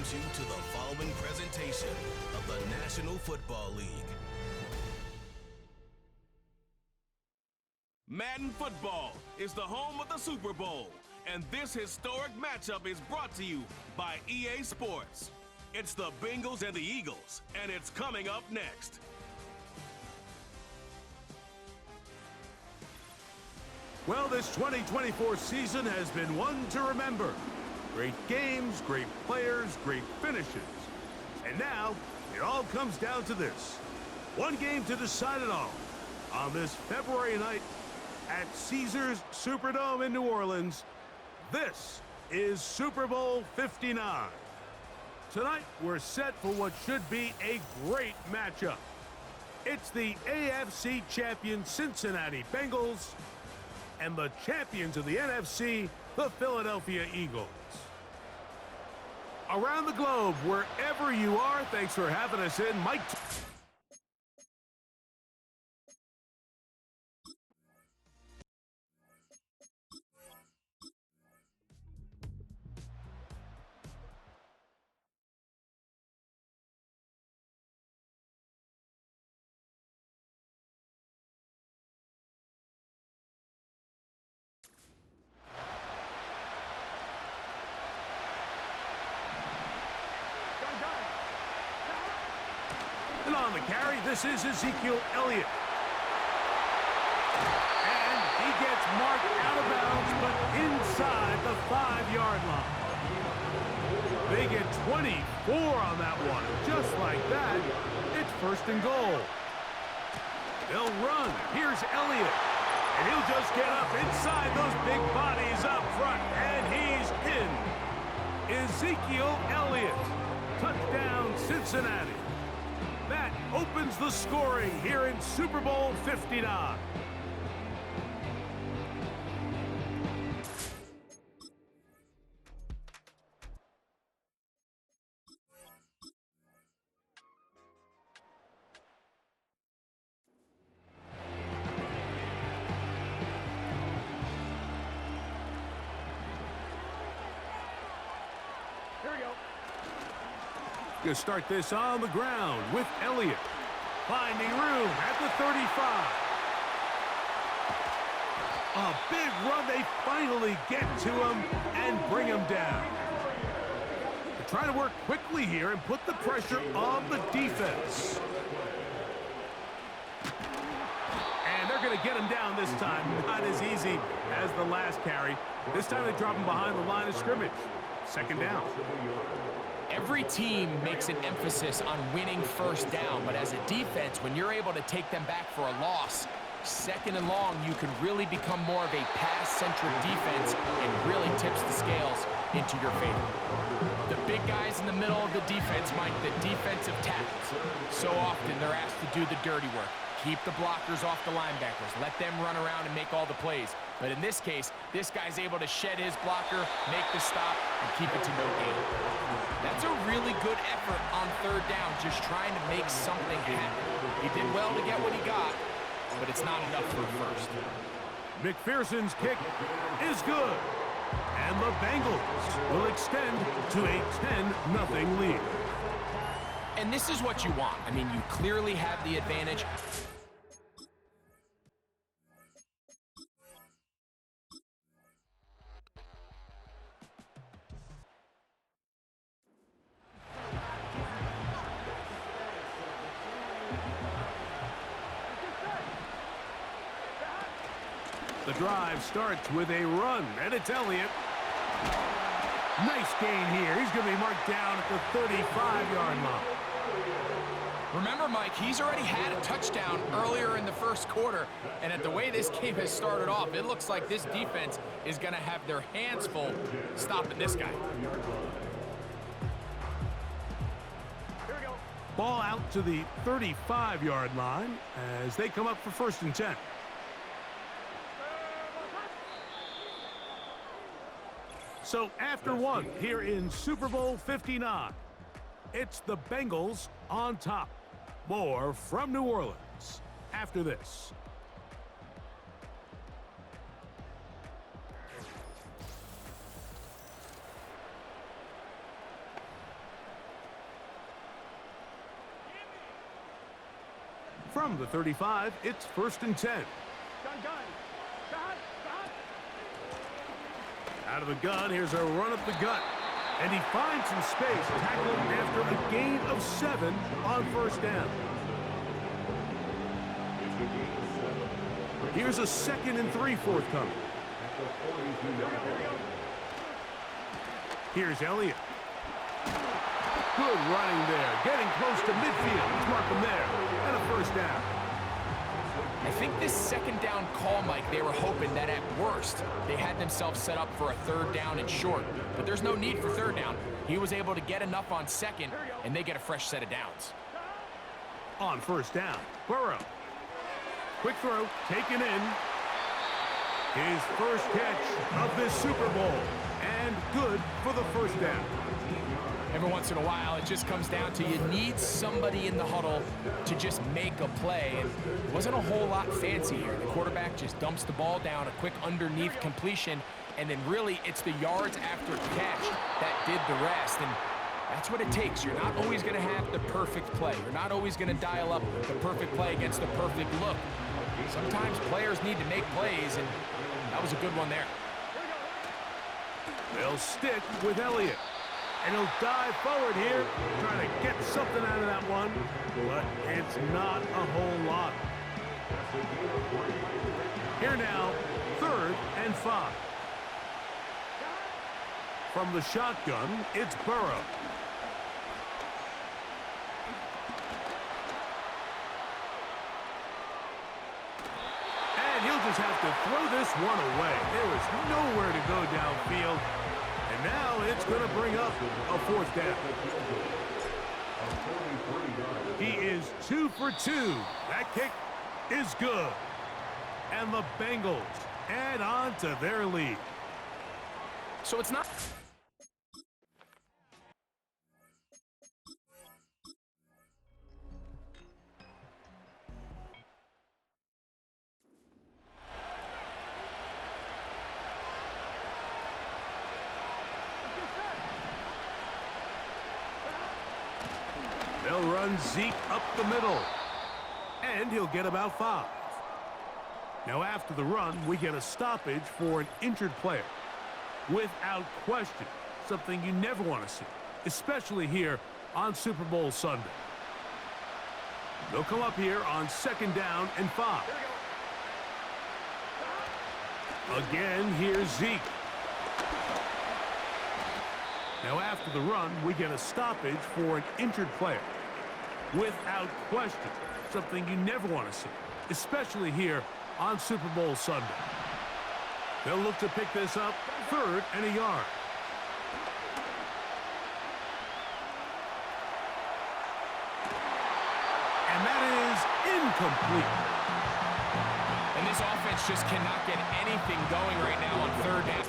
welcomes you to the following presentation of the National Football League. Madden Football is the home of the Super Bowl, and this historic matchup is brought to you by EA Sports. It's the Bengals and the Eagles, and it's coming up next. Well, this 2024 season has been one to remember. Great games, great players, great finishes. And now, it all comes down to this. One game to decide it all. On this February night at Caesars Superdome in New Orleans, this is Super Bowl 59. Tonight, we're set for what should be a great matchup. It's the AFC champion Cincinnati Bengals and the champions of the NFC, the Philadelphia Eagles. Around the globe, wherever you are, thanks for having us in. Mike. And on the carry, this is Ezekiel Elliott. And he gets marked out of bounds, but inside the 5-yard line. They get 24 on that one. Just like that, it's first and goal. They'll run. Here's Elliott. And he'll just get up inside those big bodies up front. And he's in. Ezekiel Elliott. Touchdown, Cincinnati. That opens the scoring here in Super Bowl 59. Here we go. Going to start this on the ground with Elliott. Finding room at the 35. A big run. They finally get to him and bring him down. They're trying to work quickly here and put the pressure on the defense. And they're going to get him down this time. Not as easy as the last carry. This time they drop him behind the line of scrimmage. Second down. Every team makes an emphasis on winning first down, but as a defense, when you're able to take them back for a loss, second and long, you can really become more of a pass-centric defense and really tips the scales into your favor. The big guys in the middle of the defense, Mike, the defensive tackles. So often they're asked to do the dirty work. Keep the blockers off the linebackers. Let them run around and make all the plays. But in this case, this guy's able to shed his blocker, make the stop, and keep it to no gain. That's a really good effort on third down, just trying to make something happen. He did well to get what he got, but it's not enough for first. McPherson's kick is good. And the Bengals will extend to a 10-0 lead. And this is what you want. I mean, you clearly have the advantage. The drive starts with a run, and it's Elliott. Nice gain here. He's going to be marked down at the 35-yard line. Remember, Mike, he's already had a touchdown earlier in the first quarter, and at the way this game has started off, it looks like this defense is going to have their hands full stopping this guy. Ball out to the 35-yard line as they come up for first and 10. So after one here in Super Bowl 59, it's the Bengals on top. More from New Orleans after this. From the 35, it's 1st and 10. Out of the gun, here's a run up the gut. And he finds some space, tackled after a gain of 7 on 1st down. Here's a 2nd and 3 forthcoming. Here's Elliott. Good running there, getting close to midfield. Let's mark him there, and a 1st down. I think this 2nd down call, Mike, they were hoping that at worst, they had themselves set up for a 3rd down and short. But there's no need for 3rd down. He was able to get enough on 2nd, and they get a fresh set of downs. On 1st down, Burrow. Quick throw, taken in. His first catch of this Super Bowl, and good for the 1st down. Every once in a while, it just comes down to you need somebody in the huddle to just make a play. And it wasn't a whole lot fancy here. The quarterback just dumps the ball down, a quick underneath completion, and then really it's the yards after catch that did the rest. And that's what it takes. You're not always going to have the perfect play. You're not always going to dial up the perfect play against the perfect look. Sometimes players need to make plays, and that was a good one there. They'll stick with Elliott. And he'll dive forward here, trying to get something out of that one, but it's not a whole lot. Here now, 3rd and 5. From the shotgun, it's Burrow. And he'll just have to throw this one away. There is nowhere to go downfield. And now it's going to bring up a 4th down. He is 2 for 2. That kick is good. And the Bengals add on to their lead. So it's not... They'll run Zeke up the middle. And he'll get about 5. Now after the run, we get a stoppage for an injured player. Without question, something you never want to see, especially here on Super Bowl Sunday. They'll come up here on 2nd down and 5. Again, here's Zeke. Now after the run, we get a stoppage for an injured player. Without question, something you never want to see, especially here on Super Bowl Sunday. They'll look to pick this up, 3rd and a yard. And that is incomplete. And this offense just cannot get anything going right now on 3rd down.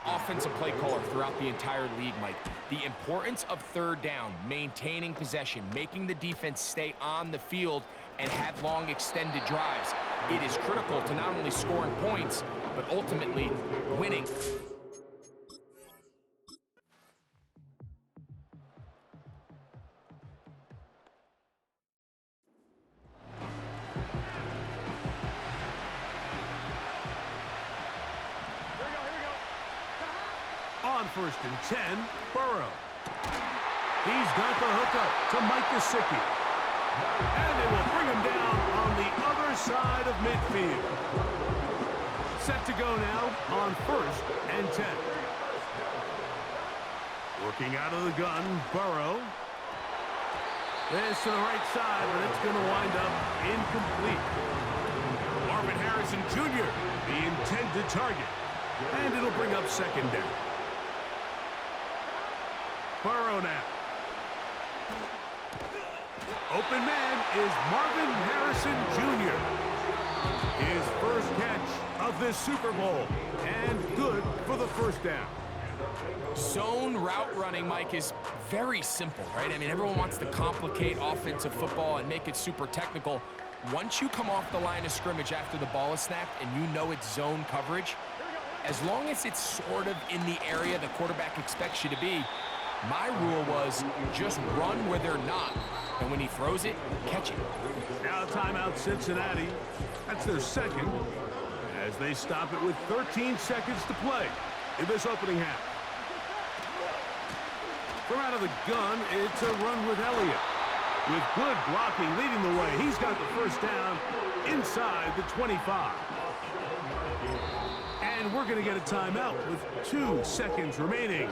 Offensive play caller throughout the entire league, Mike. The importance of 3rd down, maintaining possession, making the defense stay on the field and have long extended drives. It is critical to not only scoring points, but ultimately winning. first and 10. Burrow. He's got the hookup to Mike Gesicki. And they will bring him down on the other side of midfield. Set to go now on first and 10. Working out of the gun, Burrow. This to the right side, but it's going to wind up incomplete. Marvin Harrison Jr., the intended target. And it'll bring up second down. Burrow now. Open man is Marvin Harrison Jr. His first catch of this Super Bowl. And good for the first down. Zone route running, Mike, is very simple, right? I mean, everyone wants to complicate offensive football and make it super technical. Once you come off the line of scrimmage after the ball is snapped and you know it's zone coverage, as long as it's sort of in the area the quarterback expects you to be, my rule was just run where they're not. And when he throws it, catch it. Now timeout Cincinnati. That's their second as they stop it with 13 seconds to play in this opening half. From out of the gun, it's a run with Elliott. With good blocking leading the way, he's got the first down inside the 25. And we're going to get a timeout with 2 seconds remaining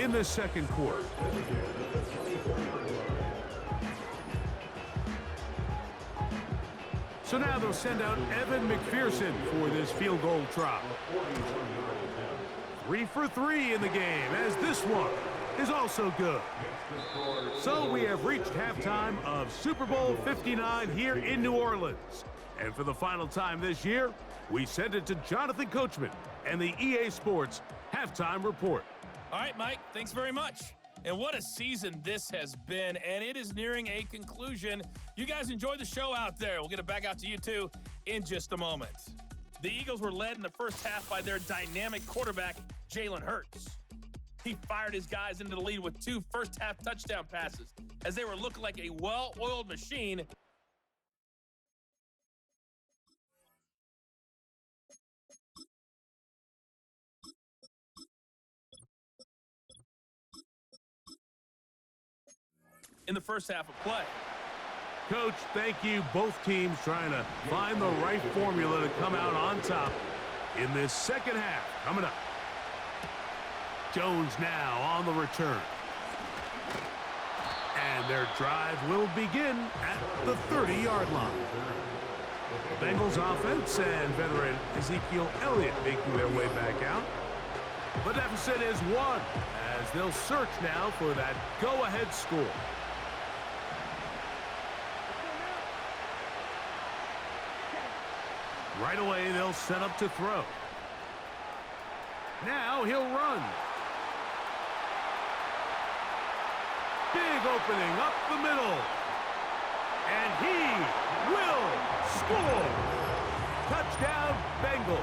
in the second quarter. So now they'll send out Evan McPherson for this field goal try. 3 for 3 in the game, as this one is also good. So we have reached halftime of Super Bowl 59 here in New Orleans. And for the final time this year, we send it to Jonathan Coachman and the EA Sports Halftime Report. All right, Mike, thanks very much. And what a season this has been, and it is nearing a conclusion. You guys enjoy the show out there. We'll get it back out to you, too, in just a moment. The Eagles were led in the first half by their dynamic quarterback, Jalen Hurts. He fired his guys into the lead with 2 first-half touchdown passes as they were looking like a well-oiled machine. In the first half of play. Coach, thank you. Both teams trying to find the right formula to come out on top in this second half. Coming up. Jones now on the return. And their drive will begin at the 30-yard line. The Bengals offense and veteran Ezekiel Elliott making their way back out. The deficit is 1 as they'll search now for that go-ahead score. Right away, they'll set up to throw. Now he'll run. Big opening up the middle. And he will score. Touchdown, Bengals.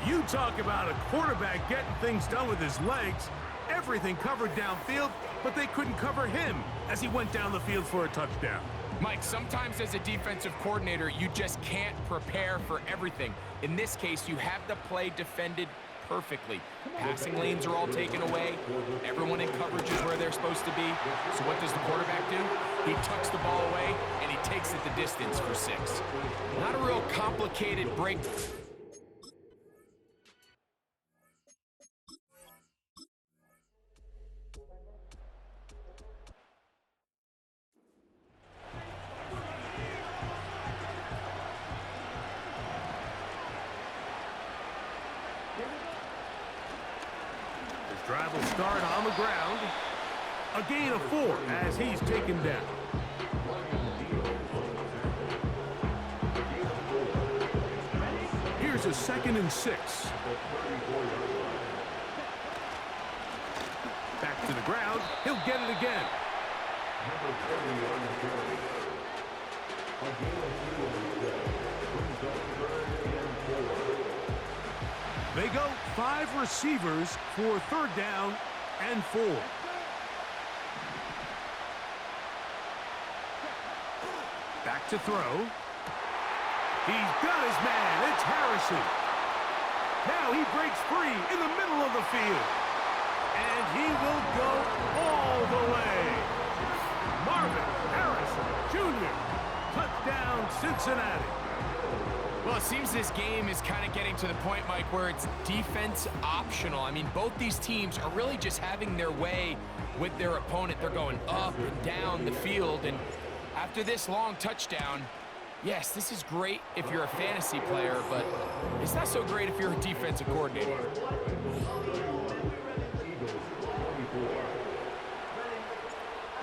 You talk about a quarterback getting things done with his legs. Everything covered downfield, but they couldn't cover him as he went down the field for a touchdown. Mike, sometimes as a defensive coordinator, you just can't prepare for everything. In this case, you have the play defended perfectly. Passing lanes are all taken away. Everyone in coverage is where they're supposed to be. So what does the quarterback do? He tucks the ball away, and he takes it the distance for 6. Not a real complicated break. Drive will start on the ground. A gain of 4 as he's taken down. Here's a 2nd and 6. Back to the ground. He'll get it again. They go 5 receivers for 3rd down and 4. Back to throw. He's got his man. It's Harrison. Now he breaks free in the middle of the field. And he will go all the way. Marvin Harrison Jr. Touchdown, Cincinnati. Well, it seems this game is kind of getting to the point, Mike, where it's defense optional. I mean, both these teams are really just having their way with their opponent. They're going up and down the field, and after this long touchdown, yes, this is great if you're a fantasy player, but it's not so great if you're a defensive coordinator.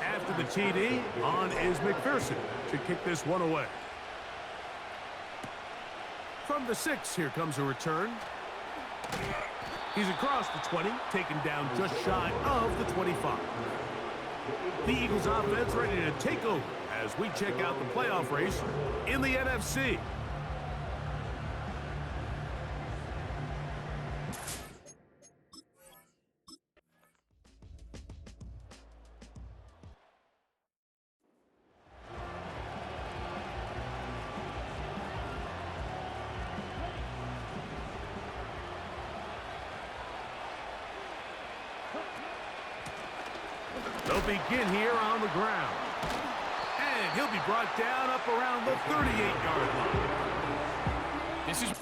After the TD, on is McPherson to kick this one away. From the 6, here comes a return. He's across the 20, taken down just shy of the 25. The Eagles offense ready to take over as we check out the playoff race in the NFC. They'll begin here on the ground. And he'll be brought down up around the 38-yard line. This is...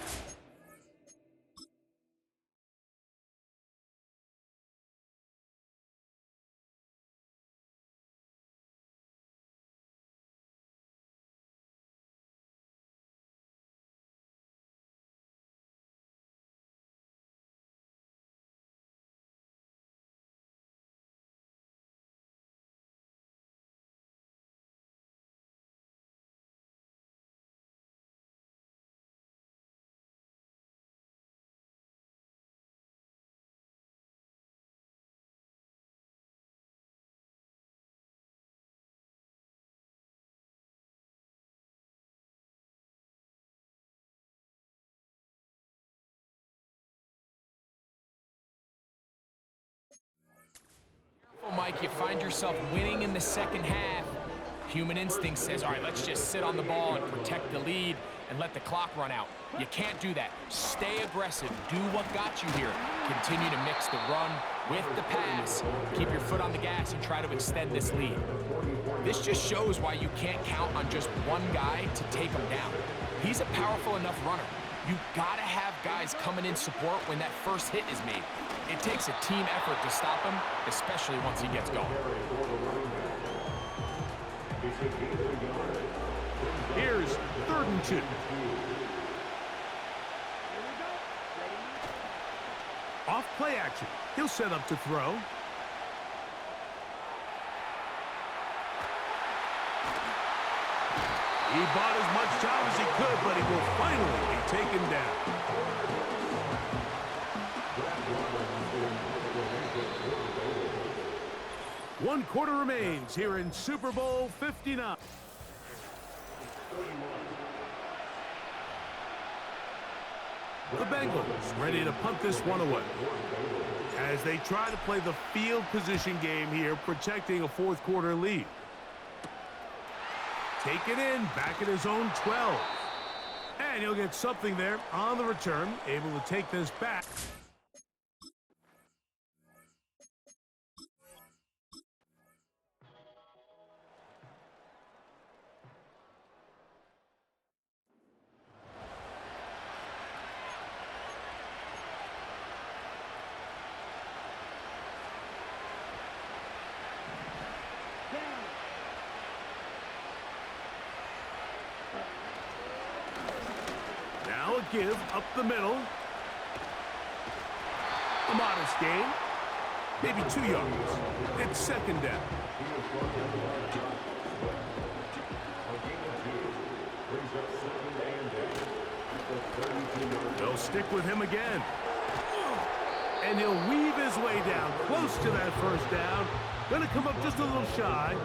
Mike, you find yourself winning in the second half. Human instinct says, all right, let's just sit on the ball and protect the lead and let the clock run out. You can't do that. Stay aggressive. Do what got you here. Continue to mix the run with the pass. Keep your foot on the gas and try to extend this lead. This just shows why you can't count on just one guy to take him down. He's a powerful enough runner. You gotta have guys coming in support when that first hit is made. It takes a team effort to stop him, especially once he gets going. Here's 3rd and 2. Off play action. He'll set up to throw. He bought as much time as he could, but he will finally be taken down. One quarter remains here in Super Bowl 59. The Bengals ready to punt this one away as they try to play the field position game here, protecting a 4th quarter lead. Take it in, back at his own 12. And he'll get something there on the return, able to take this back. Now a give up the middle. A modest gain. Maybe 2 yards. It's 2nd down. They'll stick with him again. And he'll weave his way down close to that 1st down. Going to come up just a little shy.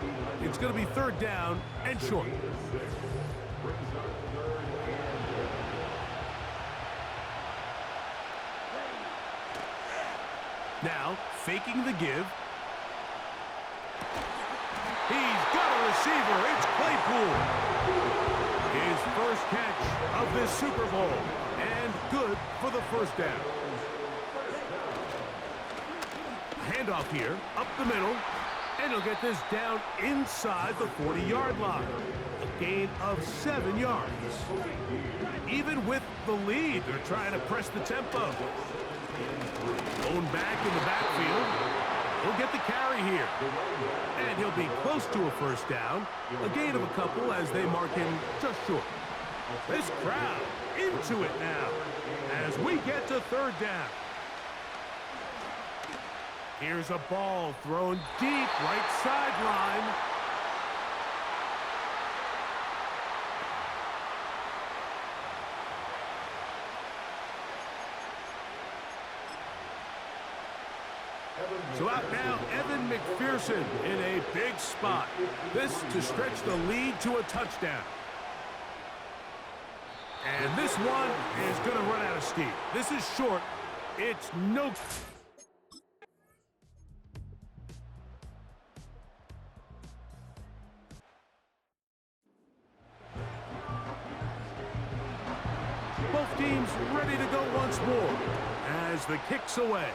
It's going to be 3rd down and short. Now, faking the give. He's got a receiver. It's Claypool. His first catch of this Super Bowl. And and good for the first down. Handoff here, up the middle, and he'll get this down inside the 40-yard line. A gain of 7 yards. Even with the lead, they're trying to press the tempo. Going back in the backfield. He'll get the carry here. And he'll be close to a first down. A gain of a couple as they mark him just short. This crowd into it now as we get to third down. Here's a ball thrown deep right sideline. So out now, Evan McPherson in a big spot. This to stretch the lead to a touchdown. And this one is going to run out of steam. This is short. It's no... Both teams ready to go once more as the kick's away.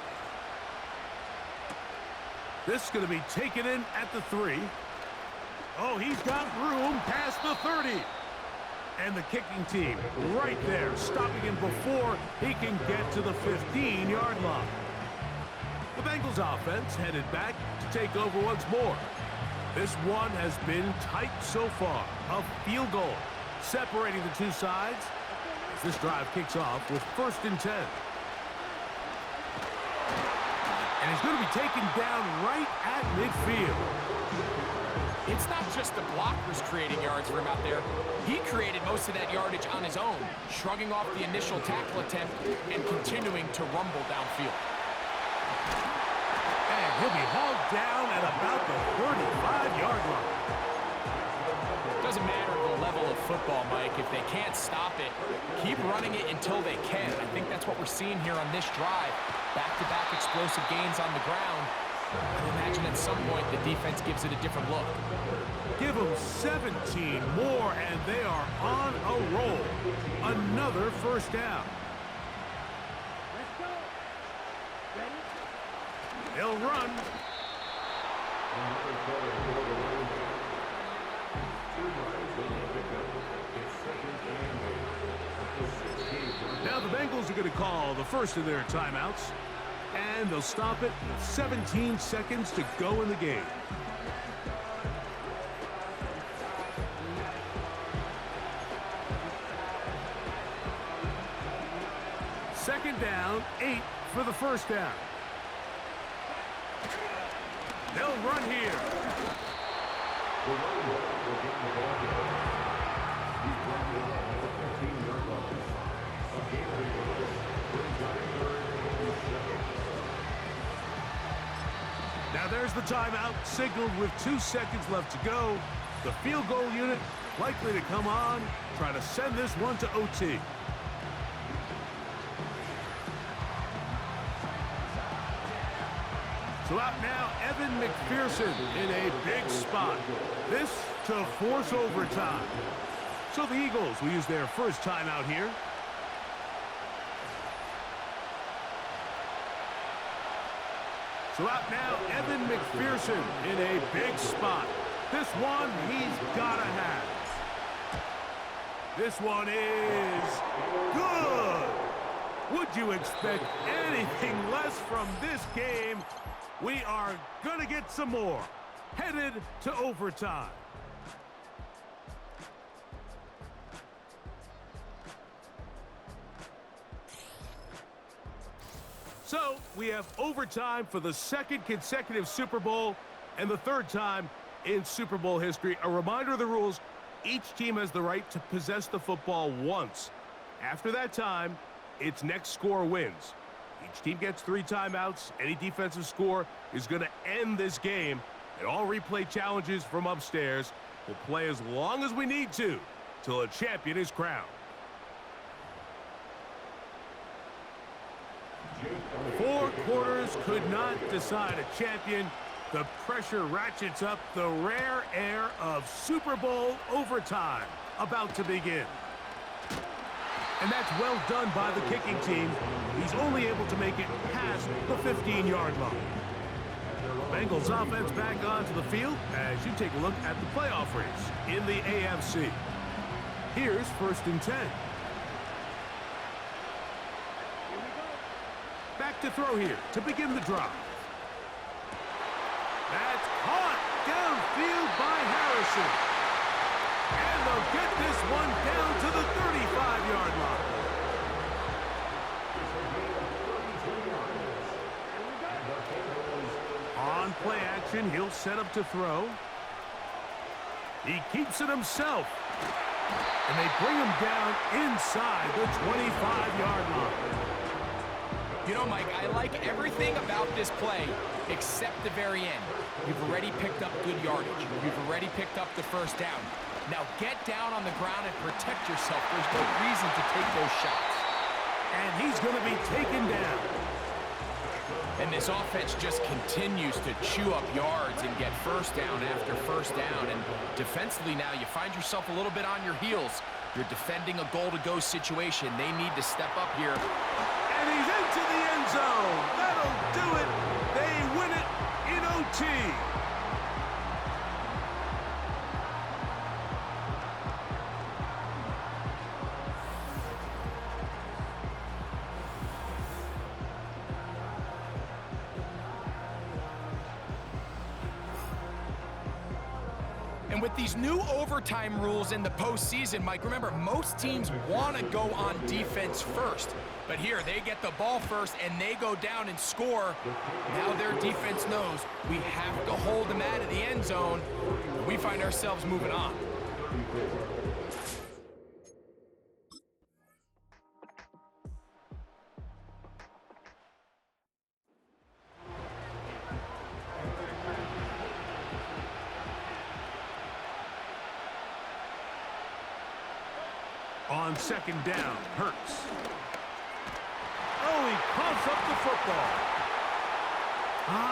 This is going to be taken in at the 3. Oh, he's got room past the 30. And the kicking team right there, stopping him before he can get to the 15-yard line. The Bengals offense headed back to take over once more. This one has been tight so far. A field goal separating the two sides as this drive kicks off with 1st and 10. And he's going to be taken down right at midfield. It's not just the blockers creating yards for him out there. He created most of that yardage on his own, shrugging off the initial tackle attempt and continuing to rumble downfield. And he'll be hauled down at about the 35-yard line. Doesn't matter the level of football, Mike. If they can't stop it, keep running it until they can. I think that's what we're seeing here on this drive. Back-to-back explosive gains on the ground. I imagine at some point the defense gives it a different look. Give them 17 more, and they are on a roll. Another first down. Let's go. Ready? They'll run. Now the Bengals are going to call the first of their timeouts, and they'll stop it with 17 seconds to go in the game. Second down, 8 for the first down. They'll run here. Now there's the timeout, signaled with 2 seconds left to go. The field goal unit likely to come on, try to send this one to OT. So out now, Evan McPherson in a big spot. This to force overtime. So the Eagles will use their first timeout here. So out now, Evan McPherson in a big spot. This one he's got to have. This one is good. Would you expect anything less from this game? We are going to get some more. Headed to overtime. So, we have overtime for the second consecutive Super Bowl and the third time in Super Bowl history. A reminder of the rules, each team has the right to possess the football once. After that time, its next score wins. Each team gets 3 timeouts. Any defensive score is going to end this game. And all replay challenges from upstairs will play as long as we need to till a champion is crowned. 4 quarters could not decide a champion. The pressure ratchets up, the rare air of Super Bowl overtime about to begin. And that's well done by the kicking team. He's only able to make it past the 15-yard line. Bengals offense back onto the field as you take a look at the playoff race in the AFC. Here's 1st and 10. Back to throw here to begin the drive. That's caught downfield by Harrison. And they'll get this one down to the 35-yard line. On play action, he'll set up to throw. He keeps it himself. And they bring him down inside the 25-yard line. You know, Mike, I like everything about this play except the very end. You've already picked up good yardage. You've already picked up the 1st down. Now get down on the ground and protect yourself. There's no reason to take those shots. And he's going to be taken down. And this offense just continues to chew up yards and get 1st down after 1st down. And defensively now, you find yourself a little bit on your heels. You're defending a goal-to-go situation. They need to step up here. And he's into the end zone. That'll do it. They win it in OT. And with these new overtime rules in the postseason, Mike, remember, most teams want to go on defense first. But here, they get the ball first, and they go down and score. Now their defense knows we have to hold them out of the end zone. We find ourselves moving on. On 2nd down, Hurts. Oh, he coughs up the football.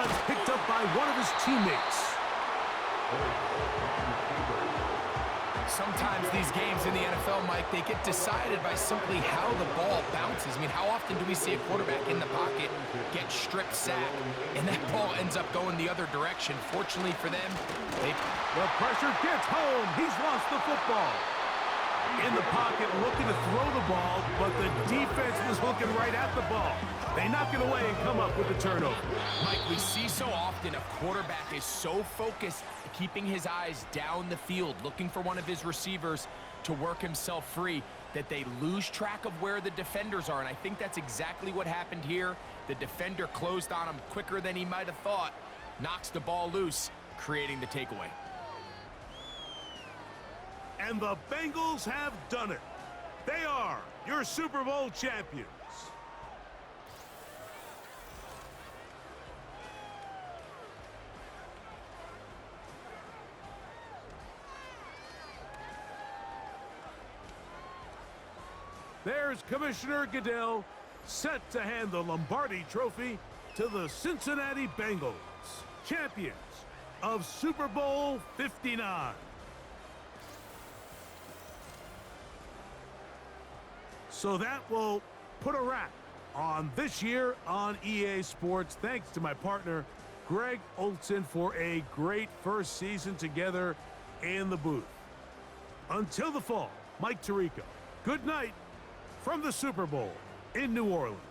It's picked up by one of his teammates. Sometimes these games in the NFL, Mike, they get decided by simply how the ball bounces. I mean, how often do we see a quarterback in the pocket get strip sacked, and that ball ends up going the other direction? Fortunately for them, the pressure gets home. He's lost the football. In the pocket, looking to throw the ball, but the defense was looking right at the ball. They knock it away and come up with the turnover. Mike, we see so often a quarterback is so focused, keeping his eyes down the field, looking for one of his receivers to work himself free, that they lose track of where the defenders are. And I think that's exactly what happened here. The defender closed on him quicker than he might have thought, knocks the ball loose, creating the takeaway. And the Bengals have done it. They are your Super Bowl champions. There's Commissioner Goodell set to hand the Lombardi Trophy to the Cincinnati Bengals, champions of Super Bowl 59. So that will put a wrap on this year on EA Sports. Thanks to my partner, Greg Olson, for a great first season together in the booth. Until the fall, Mike Tirico, good night from the Super Bowl in New Orleans.